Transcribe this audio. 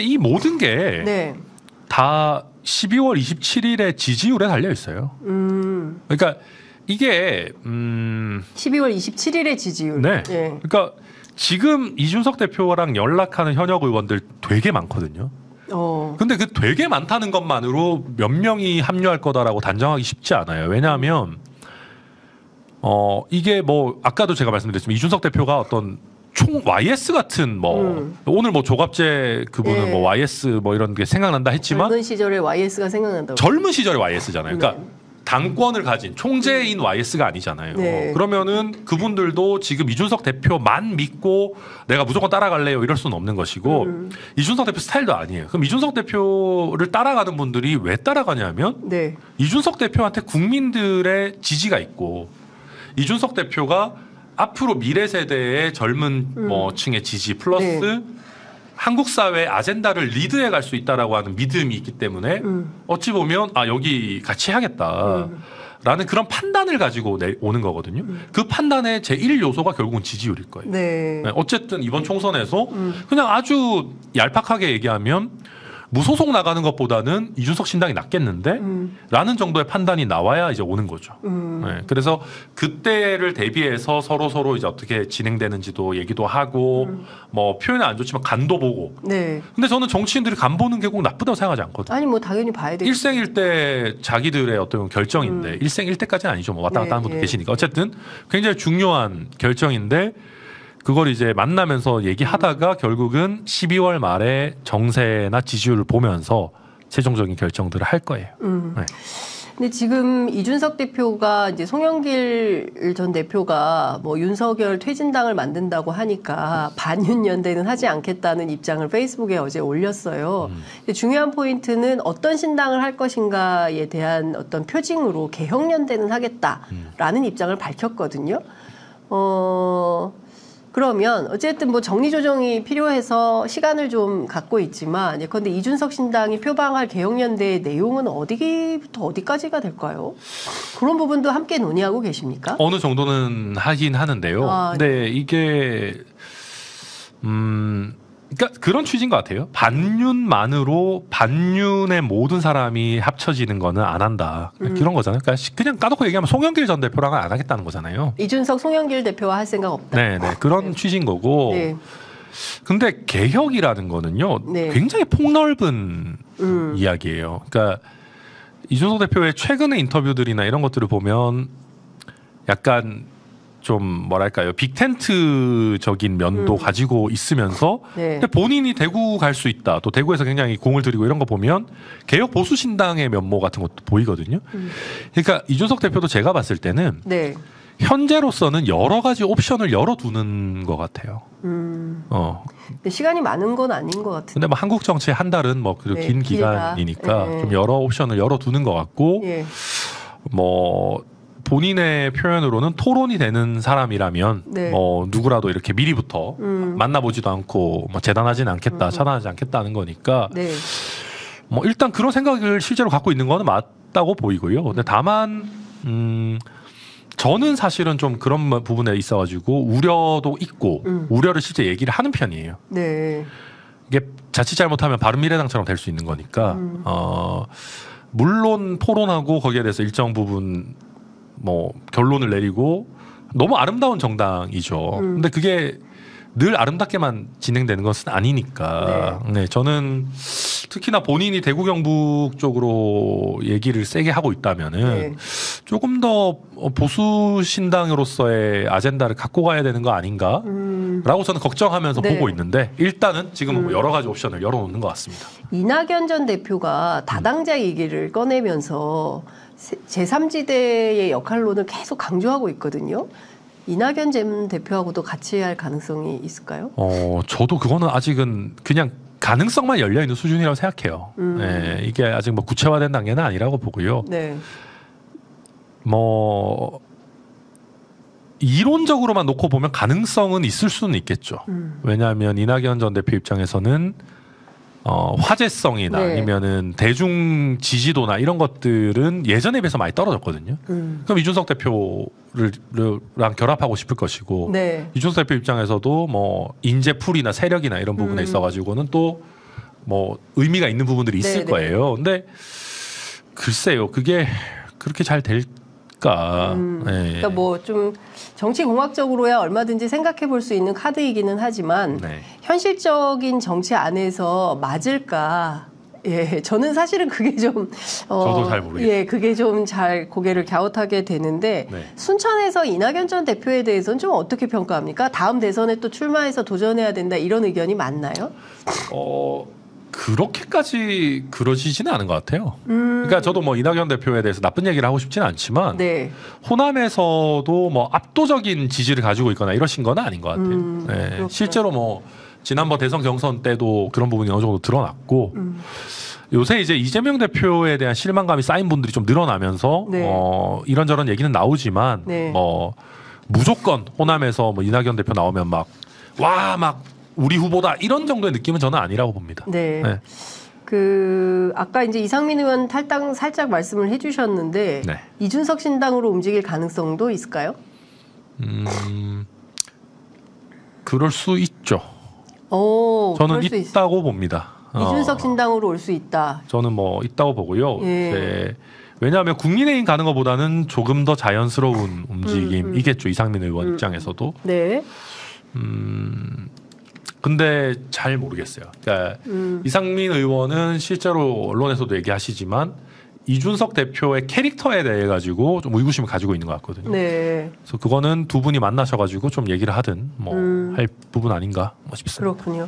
이 모든 게 네. 다 12월 27일에 지지율에 달려 있어요. 그러니까 이게 12월 27일의 지지율. 네. 예. 그러니까 지금 이준석 대표랑 연락하는 현역 의원들 되게 많거든요. 근데 그 되게 많다는 것만으로 몇 명이 합류할 거다라고 단정하기 쉽지 않아요. 왜냐하면 이게 뭐 아까도 제가 말씀드렸지만 이준석 대표가 어떤 총 YS 같은 오늘 뭐 조갑재 그분은 예. 뭐 YS 뭐 이런 게 생각난다 했지만 젊은 시절의 YS가 생각난다고. 젊은 시절의 YS잖아요. 그러니까 네. 당권을 가진 총재인 YS가 아니잖아요. 네. 그러면은 그분들도 지금 이준석 대표만 믿고 내가 무조건 따라갈래요 이럴 수는 없는 것이고 이준석 대표 스타일도 아니에요. 그럼 이준석 대표를 따라가는 분들이 왜 따라가냐면 네. 이준석 대표한테 국민들의 지지가 있고 이준석 대표가 앞으로 미래 세대의 젊은 층의 지지 플러스 네. 한국 사회의 아젠다를 리드해 갈 수 있다라고 하는 믿음이 있기 때문에 어찌 보면 여기 같이 해야겠다라는 그런 판단을 가지고 오는 거거든요. 그 판단의 제1요소가 결국은 지지율일 거예요. 네. 네, 어쨌든 이번 총선에서 그냥 아주 얄팍하게 얘기하면 무소속 나가는 것보다는 이준석 신당이 낫겠는데? 라는 정도의 판단이 나와야 이제 오는 거죠. 네, 그래서 그때를 대비해서 서로 이제 어떻게 진행되는지도 얘기도 하고 뭐 표현은 안 좋지만 간도 보고. 네. 근데 저는 정치인들이 간 보는 게 꼭 나쁘다고 생각하지 않거든요. 아니 뭐 당연히 봐야 되죠. 일생일대 자기들의 어떤 결정인데 일생일대까지는 아니죠. 뭐 왔다 갔다 하는 분도 계시니까. 어쨌든 굉장히 중요한 결정인데 그걸 이제 만나면서 얘기하다가 결국은 12월 말에 정세나 지지율을 보면서 최종적인 결정들을 할 거예요. 네. 근데 지금 이준석 대표가 이제 송영길 전 대표가 뭐 윤석열 퇴진당을 만든다고 하니까 반윤연대는 하지 않겠다는 입장을 페이스북에 어제 올렸어요. 근데 중요한 포인트는 어떤 신당을 할 것인가에 대한 어떤 표징으로 개혁연대는 하겠다라는 입장을 밝혔거든요. 그러면 어쨌든 뭐 정리조정이 필요해서 시간을 좀 갖고 있지만 예컨대 이준석 신당이 표방할 개혁연대의 내용은 어디부터 어디까지가 될까요? 그런 부분도 함께 논의하고 계십니까? 어느 정도는 하긴 하는데요. 근데 이게 그러니까 그런 취지인 것 같아요. 반윤만으로 반윤의 모든 사람이 합쳐지는 거는 안 한다. 그런 거잖아요. 그러니까 그냥 까놓고 얘기하면 송영길 전 대표랑은 안 하겠다는 거잖아요. 이준석, 송영길 대표와 할 생각 없다. 네, 그런 취지인 거고. 네. 근데 개혁이라는 거는요. 네. 굉장히 폭넓은 이야기예요. 그러니까 이준석 대표의 최근의 인터뷰들이나 이런 것들을 보면 약간 좀 뭐랄까요 빅텐트적인 면도 가지고 있으면서 네. 본인이 대구 갈 수 있다 또 대구에서 굉장히 공을 들이고 이런 거 보면 개혁 보수 신당의 면모 같은 것도 보이거든요. 그러니까 이준석 대표도 제가 봤을 때는 네. 현재로서는 여러 가지 옵션을 열어두는 것 같아요. 근데 시간이 많은 건 아닌 것 같은데. 근데 뭐 한국 정치의 한 달은 뭐 긴 네, 기간이니까 네. 좀 여러 옵션을 열어두는 것 같고 예. 뭐. 본인의 표현으로는 토론이 되는 사람이라면 네. 누구라도 이렇게 미리부터 만나보지도 않고 뭐 재단하지는 않겠다, 차단하지 않겠다는 거니까 네. 뭐 일단 그런 생각을 실제로 갖고 있는 거는 맞다고 보이고요. 근데 다만 저는 사실은 좀 그런 부분에 있어가지고 우려도 있고 우려를 실제 얘기를 하는 편이에요. 네. 이게 자칫 잘못하면 바른미래당처럼 될 수 있는 거니까 물론 토론하고 거기에 대해서 일정 부분 뭐 결론을 내리고 너무 아름다운 정당이죠. 근데 그게 늘 아름답게만 진행되는 것은 아니니까. 네, 저는 특히나 본인이 대구 경북 쪽으로 얘기를 세게 하고 있다면은 조금 더 보수 신당으로서의 아젠다를 갖고 가야 되는 거 아닌가라고 저는 걱정하면서 보고 있는데 일단은 지금 여러 가지 옵션을 열어놓는 것 같습니다. 이낙연 전 대표가 다당제 얘기를 꺼내면서 제3지대의 역할론을 계속 강조하고 있거든요. 이낙연 전 대표하고도 같이 할 가능성이 있을까요? 저도 그거는 아직은 그냥 가능성만 열려 있는 수준이라고 생각해요. 네, 이게 아직 뭐 구체화된 단계는 아니라고 보고요. 네. 뭐 이론적으로만 놓고 보면 가능성은 있을 수는 있겠죠. 왜냐하면 이낙연 전 대표 입장에서는 화제성이나 아니면은 대중 지지도나 이런 것들은 예전에 비해서 많이 떨어졌거든요. 그럼 이준석 대표랑 결합하고 싶을 것이고 이준석 대표 입장에서도 뭐 인재풀이나 세력이나 이런 부분에 있어가지고는 또 뭐 의미가 있는 부분들이 있을 네네. 거예요. 근데 글쎄요, 그게 그렇게 잘 될까? 네. 그러니까 뭐 좀 정치공학적으로야 얼마든지 생각해 볼 수 있는 카드이기는 하지만 네. 현실적인 정치 안에서 맞을까? 예, 저는 사실은 그게 좀 저도 잘 모르겠어요. 예, 그게 좀 잘 고개를 갸웃하게 되는데 네. 순천에서 이낙연 전 대표에 대해서는 좀 어떻게 평가합니까? 다음 대선에 또 출마해서 도전해야 된다 이런 의견이 많나요? 그렇게까지 그러시지는 않은 것 같아요. 그러니까 저도 뭐 이낙연 대표에 대해서 나쁜 얘기를 하고 싶지는 않지만 네. 호남에서도 뭐 압도적인 지지를 가지고 있거나 이러신 건 아닌 것 같아요. 네. 그렇구나. 실제로 뭐 지난번 대선 경선 때도 그런 부분이 어느 정도 드러났고 요새 이제 이재명 대표에 대한 실망감이 쌓인 분들이 좀 늘어나면서 네. 이런저런 얘기는 나오지만 네. 뭐 무조건 호남에서 뭐 이낙연 대표 나오면 막 우리 후보다 이런 정도의 느낌은 저는 아니라고 봅니다. 네. 네. 그 아까 이제 이상민 의원 탈당 살짝 말씀을 해주셨는데 네. 이준석 신당으로 움직일 가능성도 있을까요? 그럴 수 있죠. 저는 그럴 수 있다고 봅니다. 이준석 신당으로 올 수 있다. 저는 뭐 있다고 보고요. 예. 네. 왜냐하면 국민의힘 가는 것보다는 조금 더 자연스러운 움직임이겠죠. 이상민 의원 입장에서도. 네. 근데 잘 모르겠어요. 그러니까 이상민 의원은 실제로 언론에서도 얘기하시지만 이준석 대표의 캐릭터에 대해 가지고 좀 의구심을 가지고 있는 것 같거든요. 네. 그래서 그거는 두 분이 만나셔가지고 좀 얘기를 하든 뭐 할 부분 아닌가 싶습니다. 그렇군요.